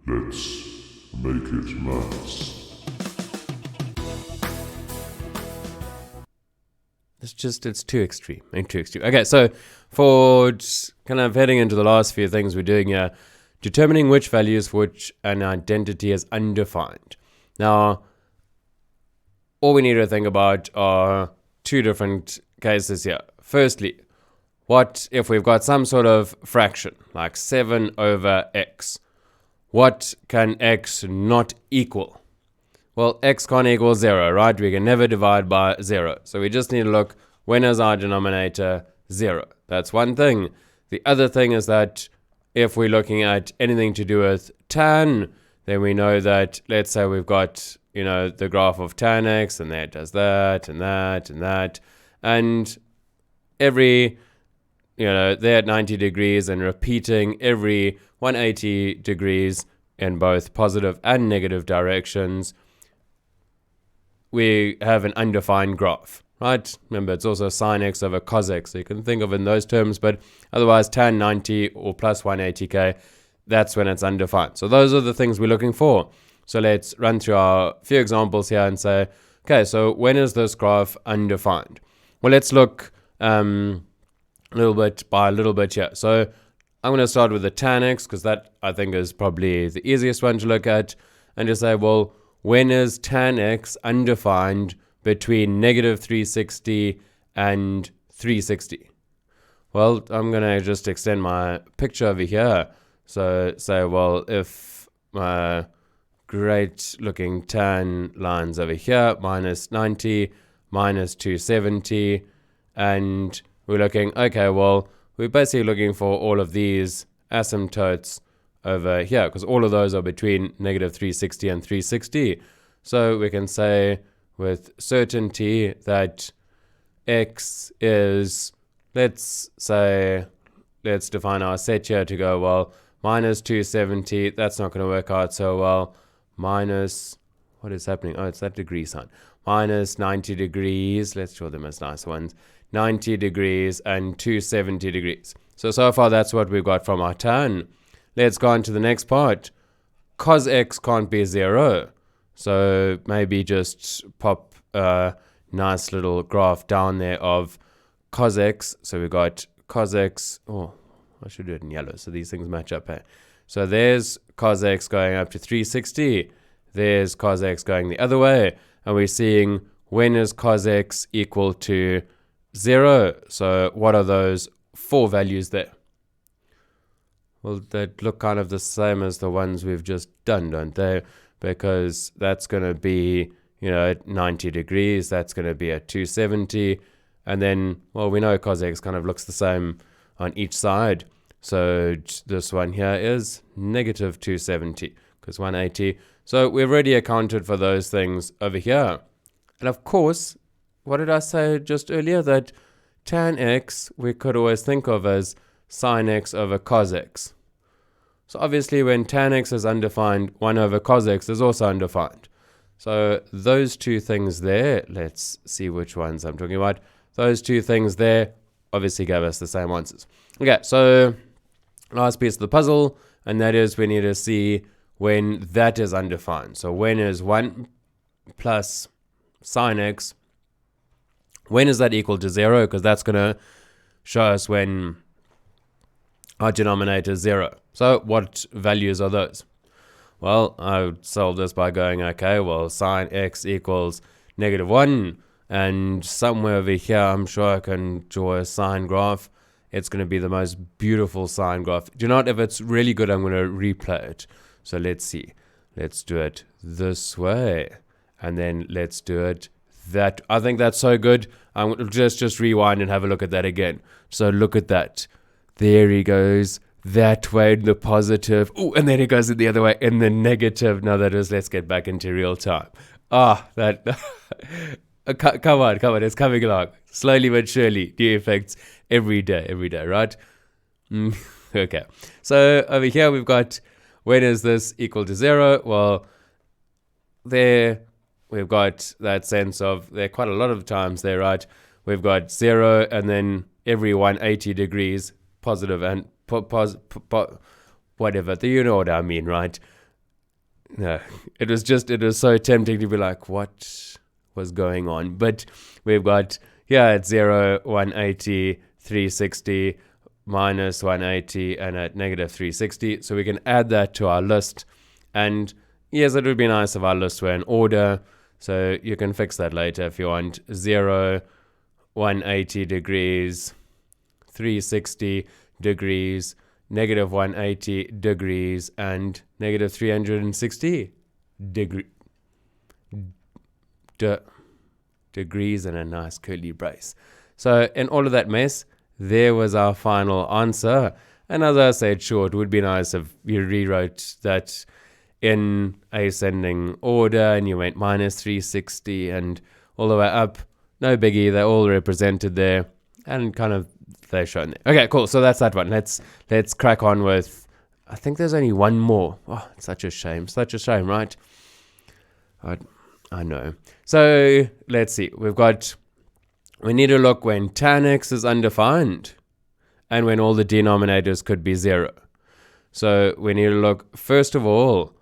Let's make it maths. It's too extreme. Okay, so for kind of heading into the last few things we're doing here, determining which values for which an identity is undefined. Now, all we need to think about are two different cases here. Firstly, what if we've got some sort of fraction, like 7 over x? What can x not equal? Well, x can't equal 0, right? We can never divide by 0. So we just need to look, when is our denominator 0? That's one thing. The other thing is that if we're looking at anything to do with tan, then we know that, let's say we've got, the graph of tan x, and that does that, and that, and that. And every, they're at 90 degrees and repeating every 180 degrees in both positive and negative directions, we have an undefined graph, right? Remember, it's also sine x over cos x, so you can think of it in those terms, but otherwise tan 90 or plus 180k, that's when it's undefined. So those are the things we're looking for. So let's run through our few examples here and say, okay, so when is this graph undefined? Well, let's look a little bit here. So I'm going to start with the tan x, because that I think is probably the easiest one to look at, and just say, well, when is tan x undefined between negative 360 and 360? Well, I'm going to just extend my picture over here. So say, well, if my great looking tan line's over here, minus 90, minus 270, and we're looking, okay, well, we're basically looking for all of these asymptotes over here, because all of those are between negative 360 and 360. So we can say with certainty that x is, let's define our set here to go, well, minus 270, that's not going to work out so well, minus, what is happening? Oh, it's that degree sign. Minus 90 degrees, let's draw them as nice ones, 90 degrees and 270 degrees. So far that's what we've got from our tan. Let's go on to the next part. Cos x can't be 0. So maybe just pop a nice little graph down there of cos x. So we've got cos x. Oh, I should do it in yellow so these things match up here. So there's cos x going up to 360. There's cos x going the other way. And we're seeing, when is cos x equal to 0? So what are those 4 values there? Well, they look kind of the same as the ones we've just done, don't they? Because that's going to be, at 90 degrees. That's going to be at 270. And then, well, we know cos x kind of looks the same on each side. So this one here is negative 270, because 180. So we've already accounted for those things over here. And of course, what did I say just earlier? That tan x we could always think of as sine x over cos x. So obviously when tan x is undefined, 1 over cos x is also undefined. So those two things there, let's see which ones I'm talking about. Those two things there obviously gave us the same answers. Okay, so last piece of the puzzle, and that is we need to see when that is undefined. So when is 1 plus sine x, when is that equal to 0? Because that's going to show us when our denominator is 0. So what values are those? Well, I would solve this by going, okay, well, sine x equals negative 1. And somewhere over here, I'm sure I can draw a sine graph. It's going to be the most beautiful sine graph. Do you know what? If it's really good, I'm going to replay it. So let's see. Let's do it this way. And then let's do it that. I think that's so good. I'm going to just rewind and have a look at that again. So look at that. There he goes. That way in the positive. Oh, and then it goes in the other way in the negative. Now that is, let's get back into real time. That. Come on. It's coming along. Slowly but surely. New effects every day, right? Okay. So over here we've got, when is this equal to 0? Well, there we've got that sense of, there quite a lot of times there, right? We've got 0 and then every 180 degrees, positive and whatever. You know what I mean, right? no, it was so tempting to be like, what was going on? But we've got, yeah, it's 0, 180, 360, minus 180, and at negative 360. So we can add that to our list. And yes, it would be nice if our lists were in order. So you can fix that later if you want. 0, 180 degrees, 360 degrees, negative 180 degrees, and negative 360 degrees in a nice curly brace. So in all of that mess, there was our final answer. And as I said, sure, it would be nice if you rewrote that in ascending order and you went minus 360 and all the way up. No biggie, they're all represented there and kind of they're shown there. Okay, cool. So that's that one. Let's crack on with, I think there's only one more. Oh, it's such a shame, right? I know. So let's see. We need to look when tan x is undefined and when all the denominators could be 0. So we need to look, first of all,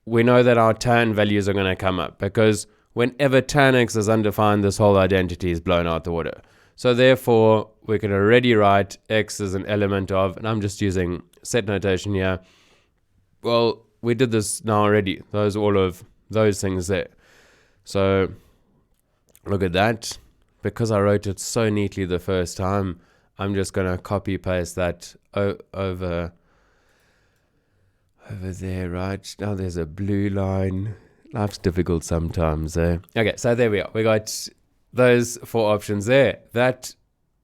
we know that our tan values are going to come up because whenever tan x is undefined, this whole identity is blown out the water. So therefore, we can already write x as an element of, and I'm just using set notation here. Well, we did this now already. All of those things there. So look at that. Because I wrote it so neatly the first time, I'm just going to copy paste that over there, right? Now there's a blue line. Life's difficult sometimes. Okay, so there we are. We got those 4 options there. That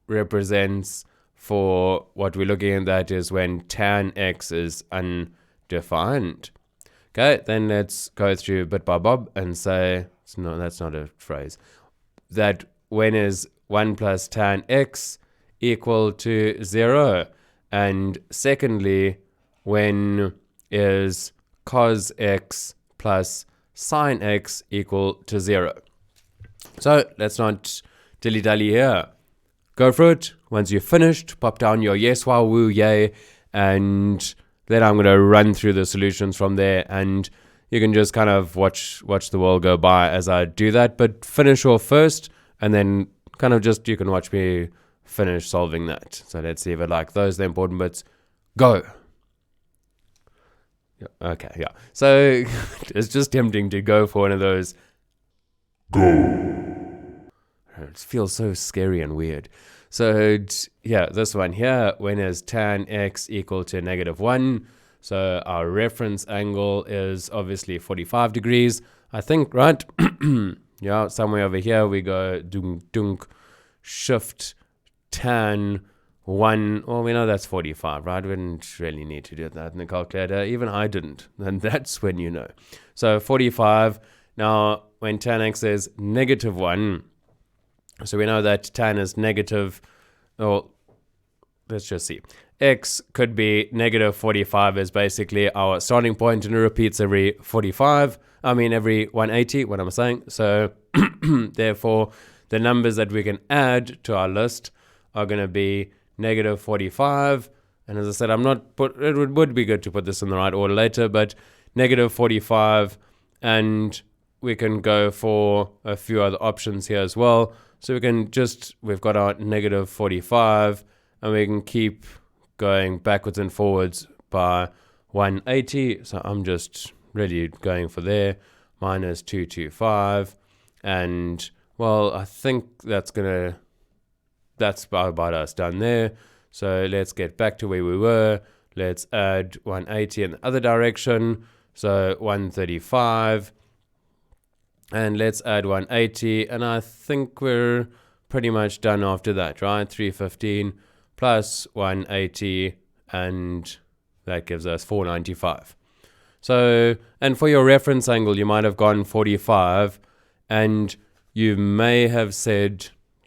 represents for what we're looking at, that is when tan x is undefined. Okay, then let's go through bit by bob and say, no, that's not a phrase. That when is 1 plus tan x equal to 0? And secondly, when is cos x plus sin x equal to 0? So let's not dilly-dally here. Go for it. Once you're finished, pop down your yes, wow, woo, yay, and then I'm going to run through the solutions from there, and you can just kind of watch the world go by as I do that, but finish off first, and then kind of just, you can watch me finish solving that. So let's see if it like those, the important bits. Go. Okay, yeah. So it's just tempting to go for one of those. Go. It feels so scary and weird. So yeah, this one here, when is tan x equal to negative 1? So our reference angle is obviously 45 degrees, I think, right? Yeah, somewhere over here we go dunk, shift tan 1. Well, we know that's 45, right? We didn't really need to do that in the calculator. Even I didn't. And that's when you know. So 45. Now, when tan x is negative 1, so we know that tan is negative, well, let's just see. X could be negative 45 is basically our starting point, and it repeats every 180, what I'm saying. So therefore, the numbers that we can add to our list are going to be negative 45. And as I said, it would be good to put this in the right order later, but negative 45, and we can go for a few other options here as well. So we've got our negative 45, and we can keep going backwards and forwards by 180. So I'm just really going for there, minus 225. And, well, I think that's about us done there. So let's get back to where we were. Let's add 180 in the other direction. So 135. And let's add 180. And I think we're pretty much done after that, right? 315 plus 180. And that gives us 495. So, and for your reference angle, you might have gone 45. And you may have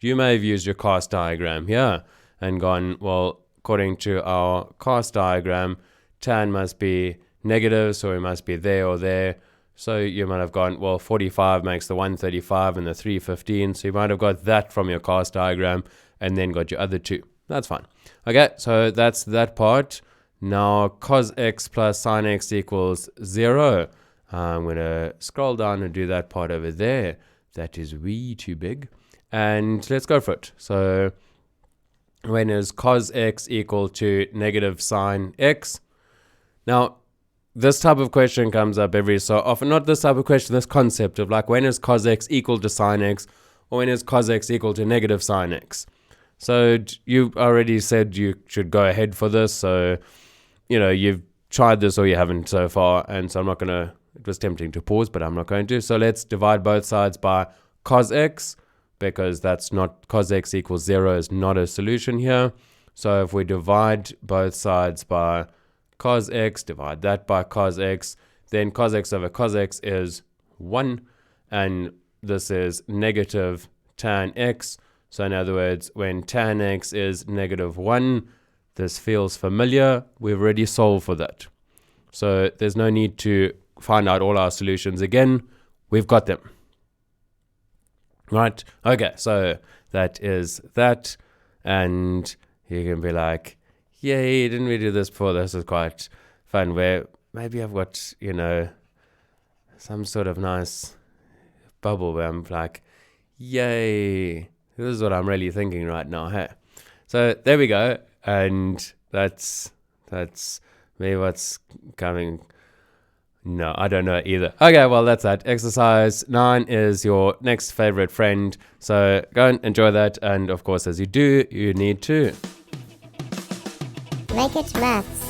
used your cast diagram here and gone, well, according to our cast diagram, tan must be negative, so it must be there or there. So you might have gone, well, 45 makes the 135 and the 315. So you might have got that from your cast diagram and then got your other two. That's fine. Okay, so that's that part. Now cos x plus sin x equals 0. I'm going to scroll down and do that part over there. That is way too big. And let's go for it. So when is cos x equal to negative sine x? Now, this type of question comes up every so often. Not this type of question, this concept of like, when is cos x equal to sine x? Or when is cos x equal to negative sine x? So you already said you should go ahead for this. So, you've tried this or you haven't so far. And so I'm not going to, it was tempting to pause, but I'm not going to. So let's divide both sides by cos x, because that's not, cos x equals 0 is not a solution here. So if we divide both sides by cos x, divide that by cos x, then cos x over cos x is 1. And this is negative tan x. So in other words, when tan x is negative 1, this feels familiar. We've already solved for that. So there's no need to find out all our solutions again. We've got them. Right? Okay, so that is that. And you can be like, yay, didn't we do this before? This is quite fun. Where maybe I've got, some sort of nice bubble where I'm like, yay, this is what I'm really thinking right now. Hey, so there we go. And that's maybe what's coming. No, I don't know either. Okay, well, that's that. Exercise 9 is your next favorite friend. So go and enjoy that. And of course, as you do, you need to make it maths.